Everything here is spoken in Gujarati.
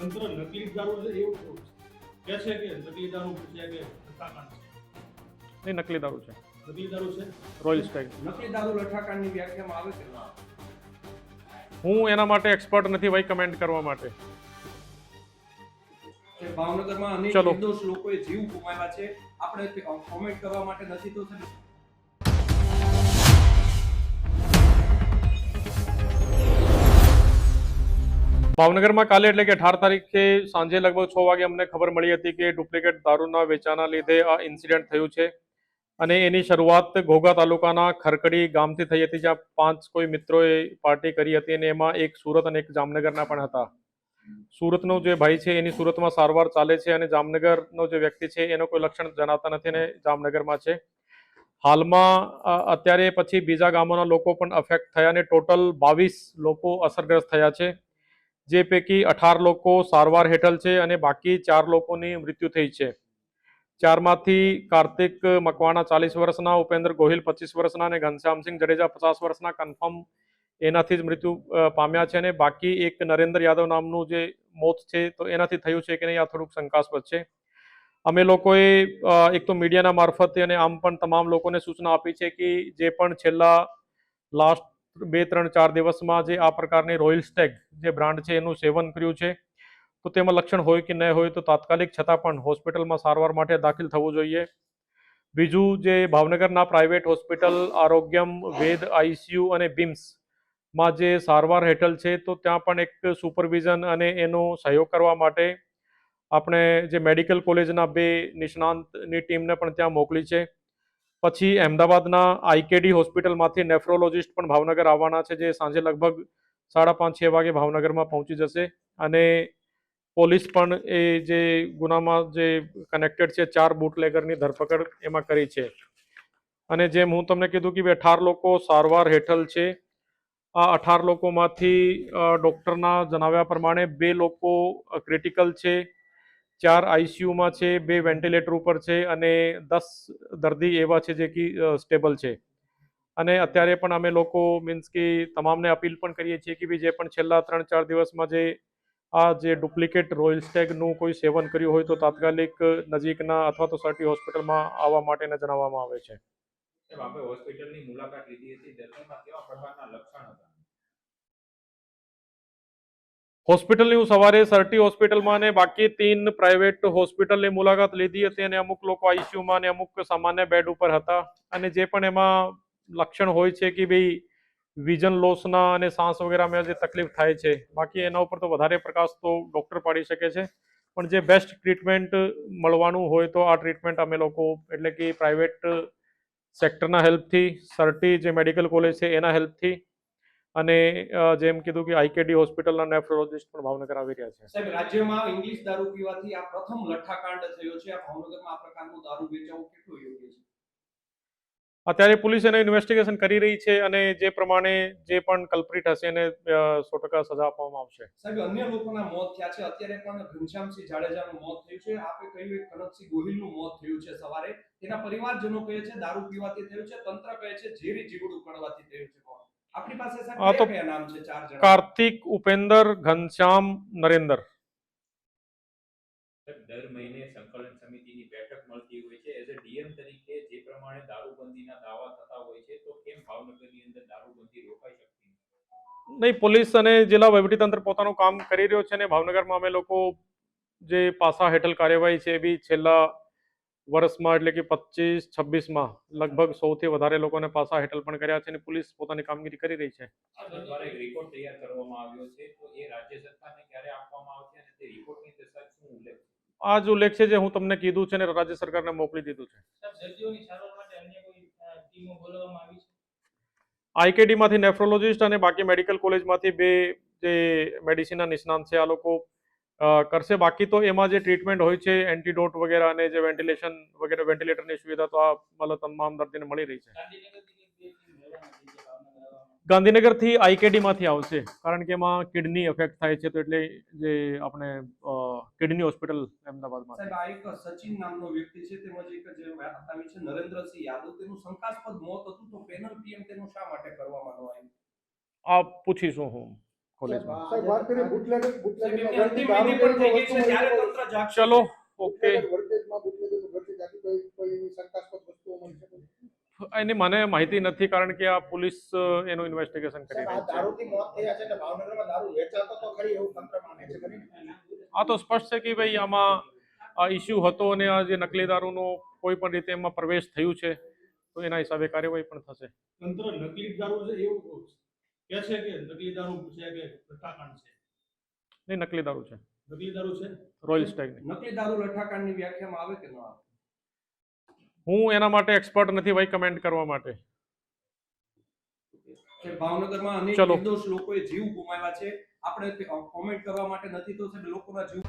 તંત્ર નકલી દારૂ છે એવું કે છે કે નકલી દારૂ છે કે હત્યાકાંડ છે? નહીં, નકલી દારૂ છે, નકલી દારૂ છે. Royal Stag. નકલી દારૂ લઠ્ઠાકાંડની વ્યાખ્યામાં આવે છે ના? હું એના માટે એક્સપર્ટ નથી ભાઈ કમેન્ટ કરવા માટે. ભાવનગરમાં અનેક ચલો. નિર્દોષ લોકોએ જીવ ગુમાવ્યા છે. આપણે કોમેન્ટ કરવા માટે નથી તો ભાવનગરમાં કાલે એટલે કે 18 તારીખે સાંજે લગભગ 6 વાગે અમને ખબર મળી હતી કે ડુપ્લિકેટ દારૂના વેચાણના લીધે આ ઇન્સિડન્ટ થયું છે અને એની શરૂઆત ઘોઘા તાલુકાના ખરકડી ગામથી થઈ હતી, જ્યાં 5 કોઈ મિત્રોએ પાર્ટી કરી હતી અને એમાં એક સુરત અને એક જામનગરના પણ હતા. સુરતનો જે ભાઈ છે એની સુરતમાં સારવાર ચાલે છે અને જામનગરનો જે વ્યક્તિ છે એનો કોઈ લક્ષણ જણાતા નથી અને જામનગરમાં છે. હાલમાં અત્યારે પછી બીજા ગામોના લોકો પણ અફેક્ટ થયા અને ટોટલ 22 લોકો અસરગ્રસ્ત થયા છે, જે પૈકી 18 લોકો સારવાર હેઠળ છે અને બાકી 4 લોકોની મૃત્યુ થઈ છે. 4 માંથી કાર્તિક મકવાણા 40 વર્ષના, ઉપેન્દ્ર ગોહિલ 25 વર્ષના અને ઘનશ્યામસિંહ જડેજા 50 વર્ષના કન્ફર્મ એનાથી જ મૃત્યુ પામ્યા છે અને બાકી એક નરેન્દ્ર યાદવ નામનું જે મોત છે તો એનાથી થયું છે કે નહીં આ થોડુંક શંકાસ્પદ છે. અમે લોકોએ એક તો મીડિયાના મારફતે અને આમ પણ તમામ લોકોને સૂચના આપી છે કે જે પણ છેલ્લા લાસ્ટ 2-3-4 દિવસમાં જે આ પ્રકારની રોયલ સ્ટેગ જે બ્રાન્ડ છે એનું સેવન કર્યું છે તો તેમાં લક્ષણ હોય કે ન હોય તો તાત્કાલિક છતાં પણ હોસ્પિટલમાં સારવાર માટે દાખલ થવું જોઈએ. બીજું, જે ભાવનગરના પ્રાઇવેટ હોસ્પિટલ આરોગ્યમ, વેદ, આઈસીયુ અને બીમ્સ માં જે સારવાર હેઠળ છે તો ત્યાં પણ એક સુપરવિઝન અને એનો સહયોગ કરવા માટે આપણે જે મેડિકલ કોલેજના 2 નિષ્ણાંતની ટીમને પણ ત્યાં મોકલી છે. પછી અમદાવાદના આઈકેડી હોસ્પિટલમાંથી નેફ્રોલોજિસ્ટ પણ ભાવનગર આવવાના છે, જે સાંજે લગભગ 5:30-6 વાગે ભાવનગરમાં પહોંચી જશે અને પોલીસ પણ એ જે ગુનામાં જે કનેક્ટેડ છે 4 બુટલેગરની ધરપકડ એમાં કરી છે. અને જેમ હું તમને કીધું કે 18 લોકો સારવાર હેઠળ છે. આ 18 લોકોમાંથી ડૉક્ટરના જણાવ્યા પ્રમાણે 2 લોકો ક્રિટિકલ છે, 4 આઈસીયુમાં છે, 2 વેન્ટિલેટર ઉપર છે અને 10 દર્દી એવા છે જે કે સ્ટેબલ છે. અને અત્યારે પણ અમે લોકો મીન્સ કે તમામને અપીલ પણ કરીએ છીએ કે જે પણ છેલ્લા 3-4 દિવસમાં આ જે ડુપ્લિકેટ રોયલ સ્ટેગનું કોઈ સેવન કર્યું હોય તો તાત્કાલિક નજીકના અથવા તો સર્ટી હોસ્પિટલમાં આવવા માટેને જણાવવામાં આવે છે. આપણે હોસ્પિટલની મુલાકાત લીધી હતી, દર્દીમાં કેવા પ્રકારના લક્ષણ હતા? હોસ્પિટલની હું સવારે સર્ટી હોસ્પિટલમાં અને બાકી 3 પ્રાઇવેટ હોસ્પિટલની મુલાકાત લીધી હતી અને અમુક લોકો આઈસીયુમાં અને અમુક સામાન્ય બેડ ઉપર હતા અને જે પણ એમાં લક્ષણ હોય છે કે ભાઈ વિઝન લોસના અને શ્વાસ વગેરેમાં જે તકલીફ થાય છે, બાકી એના ઉપર તો વધારે પ્રકાશ તો ડૉક્ટર પાડી શકે છે, પણ જે બેસ્ટ ટ્રીટમેન્ટ મળવાનું હોય તો આ ટ્રીટમેન્ટ અમે લોકો એટલે કે પ્રાઇવેટ સેક્ટરના હેલ્પથી, સર્ટી જે મેડિકલ કોલેજ છે એના હેલ્પથી અને જેમ કીધું કે આઈકેડી હોસ્પિટલના નેફ્રોલોજિસ્ટ પણ ભાવનગર આવી રહ્યા છે. સાહેબ, રાજ્યમાં ઇંગ્લિશ દારૂ પીવાથી આ પ્રથમ લઠ્ઠાકાંડ થયો છે. આ ભાવનગરમાં આ પ્રકારનું દારૂ વેચાવું કેટલું યોગ્ય છે? અત્યારે પોલીસ એનું ઇન્વેસ્ટિગેશન કરી રહી છે અને જે પ્રમાણે જે પણ કલ્પ્રિટ હશે એને 100% સજા આપવામાં આવશે. સાહેબ, અન્ય લોકોના મોત થયા છે. અત્યારે પણ ઘનશ્યામસિંહ જાડેજાનું મોત થયું છે. આપે કહ્યું એક કનકસિંહ ગોહિલનું મોત થયું છે સવારે. તેના પરિવારજનો કહે છે દારૂ પીવાથી થયું છે, તંત્ર કહે છે ઝેરી જીવડું કરવાથી થયું છે. આપણી પાસે સાહેબ કયા નામ છે? 4 જણા. કાર્તિક, ઉપેન્દર, ઘનશ્યામ, નરેન્દ્ર. દર મહિને સંકલન સમિતિની બેઠક મળતી હોય છે. એઝ અ ડીએમ તરીકે જે પ્રમાણે દારૂબંધીના દાવા થતા હોય છે તો કેમ ભાવનગરની અંદર દારૂબંધી રોકાઈ શકતી નથી? નહીં, પોલીસ અને જિલ્લા વહીવટીતંત્ર પોતાનું કામ કરી રહ્યો છે અને ભાવનગરમાં અમે લોકો જે પાસા હેઠળ કાર્યવાહી છે એ બી છેલ્લા વર્ષમાં એટલે કે 25-26માં લગભગ 100થી વધારે લોકોને પાસા હેઠળ પણ કર્યા છે અને પોલીસ પોતાની કામગીરી કરી રહી છે. આપણા દ્વારા એક રિપોર્ટ તૈયાર કરવામાં આવ્યો છે તો એ રાજ્ય સરકારને ક્યારે આપવામાં આવશે અને તે રિપોર્ટની અંદર સાહેબ શું ઉલ્લેખ છે? આ જ ઉલ્લેખ છે જે હું તમને કીધું છે ને રાજ્ય સરકારને મોકલી દીધું છે. દર્દીઓની સારવાર માટે અન્ય કોઈ ટીમો બોલાવવામાં આવી છે? આઈકેડીમાંથી નેફ્રોલોજિસ્ટ અને બાકી મેડિકલ કોલેજમાંથી 2 જે મેડિસિનના નિષ્ણાંત છે આ લોકો કરશે. બાકી તો એમાં જે ટ્રીટમેન્ટ હોય છે એન્ટીડોટ વગેરે અને જે વેન્ટિલેશન વગેરે વેન્ટિલેટરની સુવિધા તો આ મતલબ તમામ દર્દીને મળી રહી છે. ગાંધીનગરથી આઈકેડીમાંથી આવશે કારણ કે એમાં કિડની અફેક્ટ થાય છે તો એટલે જે આપણે કિડની હોસ્પિટલ અમદાવાદમાં. સાહેબ, આ એક સચિન નામનો વ્યક્તિ છે તેમજ એક જે વાત આવી છે નરેન્દ્રસિંહ યાદવ, તેનું શંકાસ્પદ મોત હતું તો પેનલ પીએમ તેનું શા માટે કરવામાં ન આવ્યું? આ પૂછીશું હું કોલેજમાં. સાહેબ વાત કરીએ બુટલેગર સાહેબ, એમની અંતિમ વિધિ પણ થઈ ગઈ છે ત્યારે તંત્ર જાગશે. ચલો ઓકે. વર્તેજમાં બુટલેગરનું ઘરથી જાતિ કોઈ શંકાસ્પદ વસ્તુઓ મળી શકે. એની મને માહિતી નથી કારણ કે આ પોલીસ એનું ઇન્વેસ્ટિગેશન કરી સાહેબ, આ રહી છે. દારૂથી મોત થયા છે એટલે ભાવનગરમાં દારૂ વેચાતો તો ખરી એવું તંત્ર માને છે ખરી? આ તો સ્પષ્ટ છે કે ભાઈ આમાં આ ઇસ્યુ હતો અને આ જે નકલી દારૂનો કોઈ પણ રીતે એમાં પ્રવેશ થયું છે તો એના હિસાબે કાર્યવાહી પણ થશે. તંત્ર નકલી દારૂ છે એવું કહે છે કે નકલી દારૂ છે કે લઠ્ઠાકાંડ છે? નહીં, નકલી દારૂ છે, નકલી દારૂ છે. રોયલ સ્ટેગની. નકલી દારૂ લઠ્ઠાકાંડની વ્યાખ્યામાં આવે કે ન આવે? હું એના માટે એક્સપર્ટ નથી ભાઈ કમેન્ટ કરવા માટે. કે ભાવનગરમાં અનેક ચલો. નિર્દોષ લોકોએ જીવ ગુમાવ્યા છે, આપણે કોમેન્ટ કરવા માટે નથી તો સાહેબ લોકોના જીવ